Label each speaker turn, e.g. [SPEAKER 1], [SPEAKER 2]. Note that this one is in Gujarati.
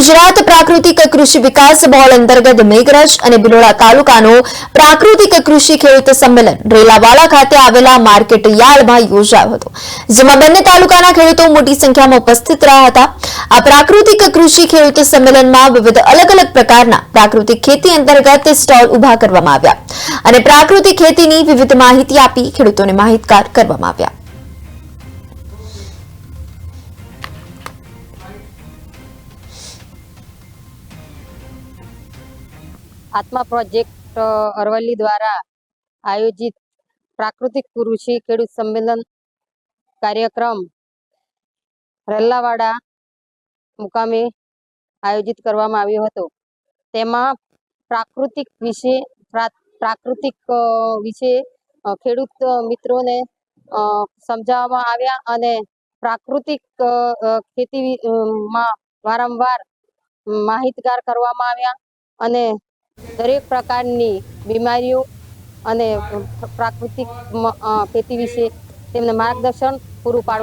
[SPEAKER 1] ગુજરાત પ્રાકૃતિક કૃષિ વિકાસ બોર્ડ અંતર્ગત મેઘરજ અને બિલોડા તાલુકાનું પ્રાકૃતિક કૃષિ ખેડૂત સંમેલન રેલાવાડા ખાતે આવેલા માર્કેટ યાર્ડમાં યોજાયો હતો, જેમાં બંને તાલુકાના ખેડૂતો મોટી સંખ્યામાં ઉપસ્થિત રહ્યા હતા। આ પ્રાકૃતિક કૃષિ ખેડૂત સંમેલનમાં વિવિધ અલગ અલગ પ્રકારના પ્રાકૃતિક ખેતી અંતર્ગત સ્ટોલ ઉભા કરવામાં આવ્યા અને પ્રાકૃતિક ખેતીની વિવિધ માહિતી આપી ખેડૂતોને માહિતગાર કરવામાં આવ્યા।
[SPEAKER 2] आत्मा प्रोजेक्ट अरवली द्वारा आयोजित प्राकृतिक कृषि खेडूत सम्मेलन कार्यक्रम रेलावाड़ा मुकामे आयोजित करवामां आव्यो हतो। तेमां प्राकृतिक विषे खेडूत मित्रोने समजाववामां आव्या अने प्राकृतिक खेती मां वारंवार माहितगार करवामां आव्या अने दरेक प्रकारनी बीमारीओ अने प्राकृतिक खेती विषे तेमने मार्गदर्शन पूरुं पाडवामां